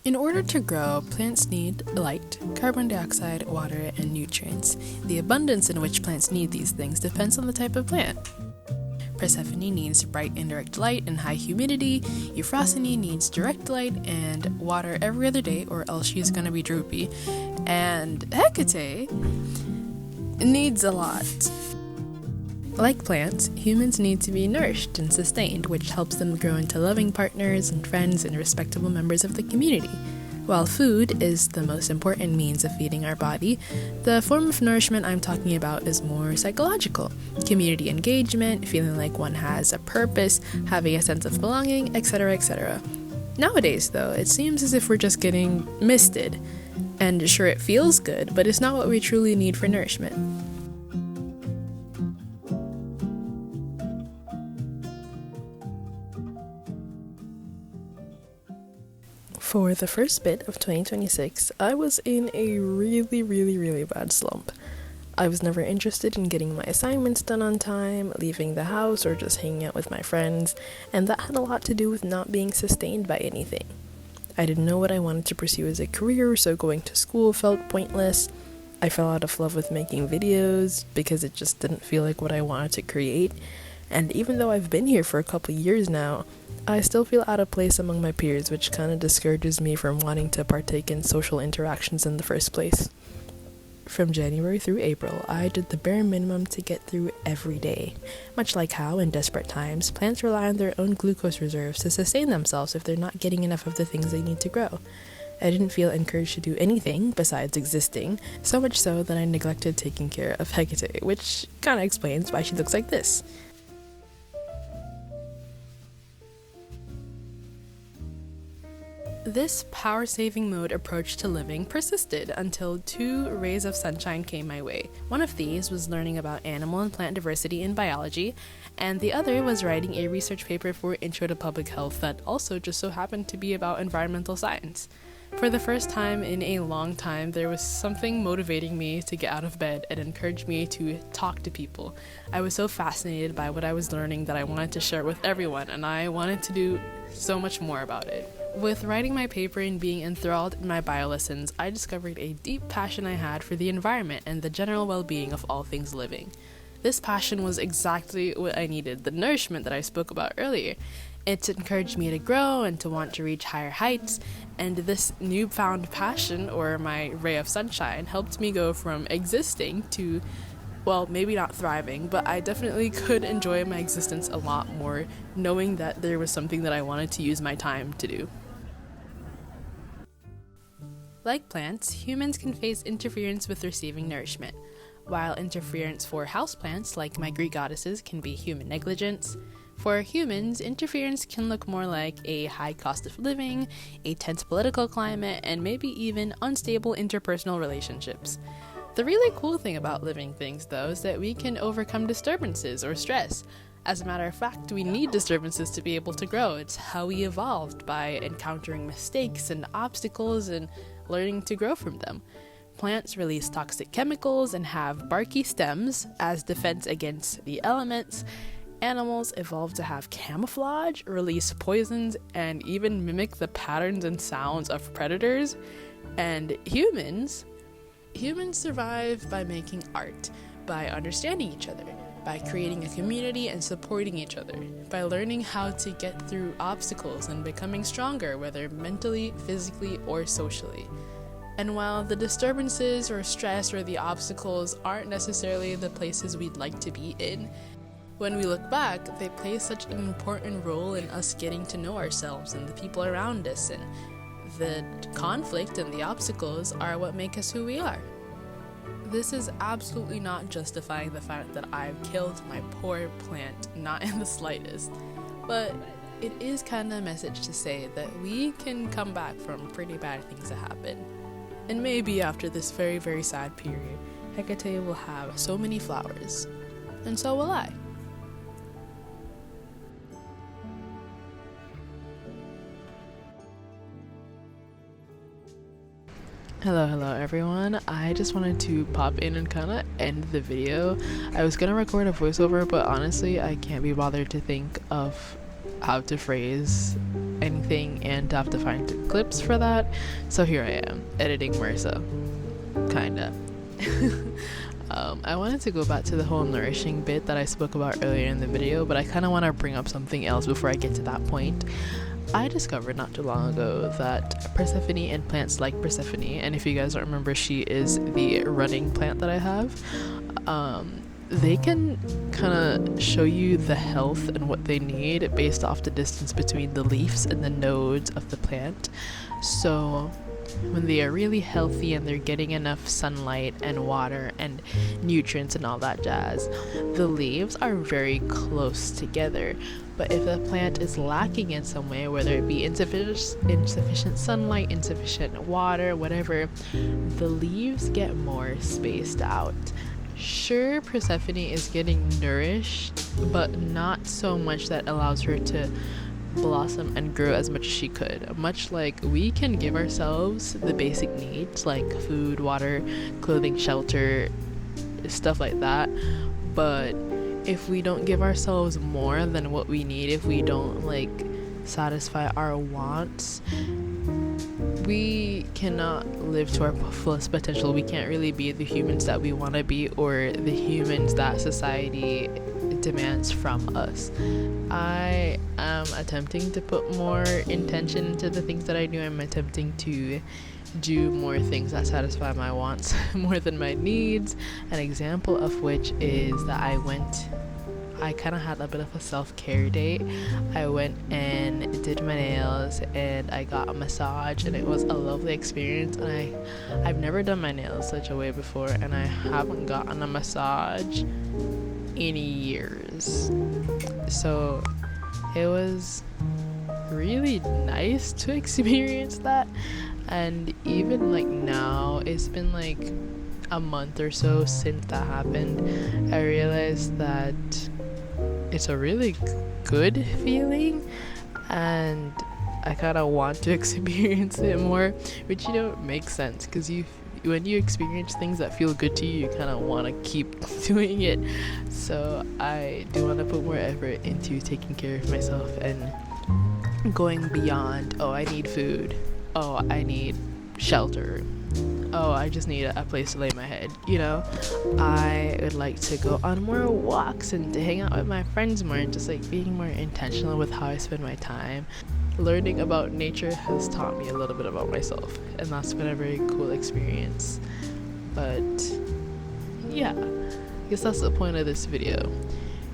In order to grow, plants need light, carbon dioxide, water, and nutrients. The abundance in which plants need these things depends on the type of plant. Persephone needs bright indirect light and high humidity. Euphrosyne needs direct light and water every other day, or else she's gonna be droopy. And Hecate needs a lot. Like plants, humans need to be nourished and sustained, which helps them grow into loving partners and friends and respectable members of the community. While food is the most important means of feeding our body, the form of nourishment I'm talking about is more psychological. Community engagement, feeling like one has a purpose, having a sense of belonging, etc., etc. Nowadays, though, it seems as if we're just getting misted. And sure, it feels good, but it's not what we truly need for nourishment. For the first bit of 2026, I was in a really bad slump. I was never interested in getting my assignments done on time, leaving the house, or just hanging out with my friends, and that had a lot to do with not being sustained by anything. I didn't know what I wanted to pursue as a career, so going to school felt pointless. I fell out of love with making videos because it just didn't feel like what I wanted to create. And even though I've been here for a couple years now, I still feel out of place among my peers, which kind of discourages me from wanting to partake in social interactions in the first place. From January through April, I did the bare minimum to get through every day. Much like how, in desperate times, plants rely on their own glucose reserves to sustain themselves if they're not getting enough of the things they need to grow. I didn't feel encouraged to do anything besides existing, so much so that I neglected taking care of Hecate, which kind of explains why she looks like this. This power-saving mode approach to living persisted until 2 rays of sunshine came my way. One of these was learning about animal and plant diversity in biology, and the other was writing a research paper for Intro to Public Health that also just so happened to be about environmental science. For the first time in a long time, there was something motivating me to get out of bed and encouraged me to talk to people. I was so fascinated by what I was learning that I wanted to share with everyone, and I wanted to do so much more about it. With writing my paper and being enthralled in my bio lessons, I discovered a deep passion I had for the environment and the general well-being of all things living. This passion was exactly what I needed, the nourishment that I spoke about earlier. It encouraged me to grow and to want to reach higher heights, and this newfound passion, or my ray of sunshine, helped me go from existing to, well, maybe not thriving, but I definitely could enjoy my existence a lot more, knowing that there was something that I wanted to use my time to do. Like plants, humans can face interference with receiving nourishment. While interference for houseplants, like my Greek goddesses, can be human negligence, for humans, interference can look more like a high cost of living, a tense political climate, and maybe even unstable interpersonal relationships. The really cool thing about living things, though, is that we can overcome disturbances or stress. As a matter of fact, we need disturbances to be able to grow. It's how we evolved, by encountering mistakes and obstacles and learning to grow from them. Plants release toxic chemicals and have barky stems as defense against the elements. Animals evolve to have camouflage, release poisons, and even mimic the patterns and sounds of predators. And humans survive by making art, by understanding each other, by creating a community and supporting each other, by learning how to get through obstacles and becoming stronger, whether mentally, physically, or socially. And while the disturbances or stress or the obstacles aren't necessarily the places we'd like to be in, when we look back, they play such an important role in us getting to know ourselves and the people around us, and the conflict and the obstacles are what make us who we are. This is absolutely not justifying the fact that I've killed my poor plant, not in the slightest, but it is kind of a message to say that we can come back from pretty bad things that happen. And maybe after this very sad period, Hecate will have so many flowers, and so will I. Hello everyone. I just wanted to pop in and kind of end the video. I was gonna record a voiceover, but honestly I can't be bothered to think of how to phrase anything and to have to find clips for that. So here I am, editing Maurissa. Kinda. I wanted to go back to the whole nourishing bit that I spoke about earlier in the video, but I kind of want to bring up something else before I get to that point. I discovered not too long ago that Persephone and plants like Persephone, and if you guys don't remember, she is the running plant that I have. They can kind of show you the health and what they need based off the distance between the leaves and the nodes of the plant. So when they are really healthy and they're getting enough sunlight and water and nutrients and all that jazz, the leaves are very close together. But if the plant is lacking in some way, whether it be insufficient sunlight, insufficient water, whatever, the leaves get more spaced out. Sure, Persephone is getting nourished, but not so much that allows her to blossom and grow as much as she could. Much like we can give ourselves the basic needs like food, water, clothing, shelter, stuff like that, but if we don't give ourselves more than what we need, if we don't like satisfy our wants, we cannot live to our fullest potential. We can't really be the humans that we want to be or the humans that society demands from us. I am attempting to put more intention into the things that I do. I'm attempting to do more things that satisfy my wants more than my needs. An example of which is that I kind of had a bit of a self-care day. I went and did my nails and I got a massage, and it was a lovely experience. And I've never done my nails such a way before, and I haven't gotten a massage in years. So it was really nice to experience that. And even like now, it's been like a month or so since that happened, I realized that it's a really good feeling, and I kind of want to experience it more, which makes sense, because when you experience things that feel good to you, you kind of want to keep doing it. So I do want to put more effort into taking care of myself and going beyond, oh, I need food, oh, I need shelter, oh, I just need a place to lay my head. I would like to go on more walks and to hang out with my friends more, and just like being more intentional with how I spend my time. Learning about nature has taught me a little bit about myself, and that's been a very cool experience. But yeah, I guess that's the point of this video,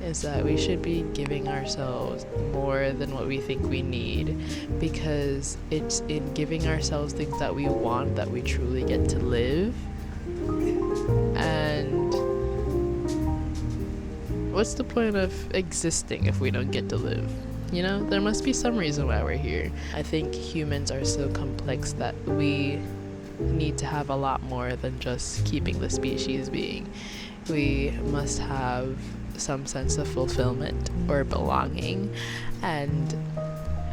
is that we should be giving ourselves more than what we think we need, because it's in giving ourselves things that we want that we truly get to live. And what's the point of existing if we don't get to live? There must be some reason why we're here. I think humans are so complex that we need to have a lot more than just keeping the species being. We must have some sense of fulfillment or belonging, and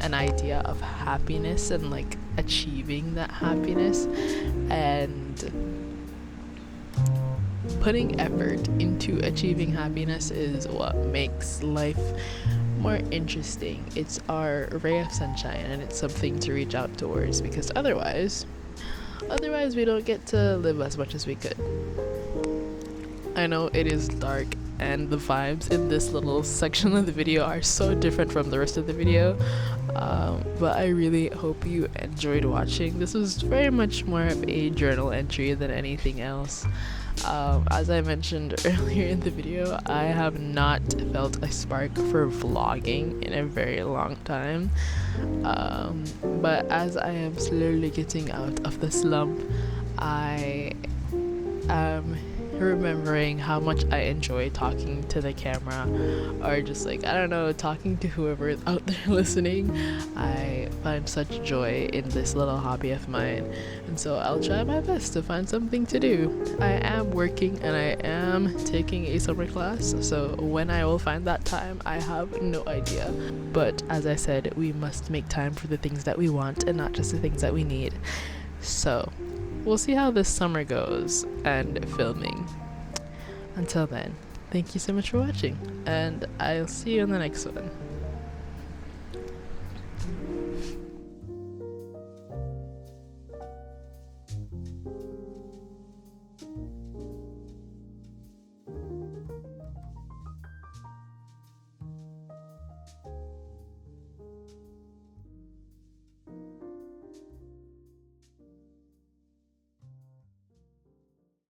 an idea of happiness, and like achieving that happiness, and putting effort into achieving happiness is what makes life more interesting. It's our ray of sunshine, and it's something to reach out towards, because otherwise we don't get to live as much as we could. I know it is dark, and the vibes in this little section of the video are so different from the rest of the video, but I really hope you enjoyed watching. This was very much more of a journal entry than anything else. As I mentioned earlier in the video, I have not felt a spark for vlogging in a very long time, but as I am slowly getting out of the slump, I am remembering how much I enjoy talking to the camera, or just like, I don't know, talking to whoever is out there listening. I find such joy in this little hobby of mine, and so I'll try my best to find something to do. I am working and I am taking a summer class, so when I will find that time, I have no idea. But as I said, we must make time for the things that we want and not just the things that we need. So we'll see how this summer goes and filming. Until then, thank you so much for watching, and I'll see you in the next one.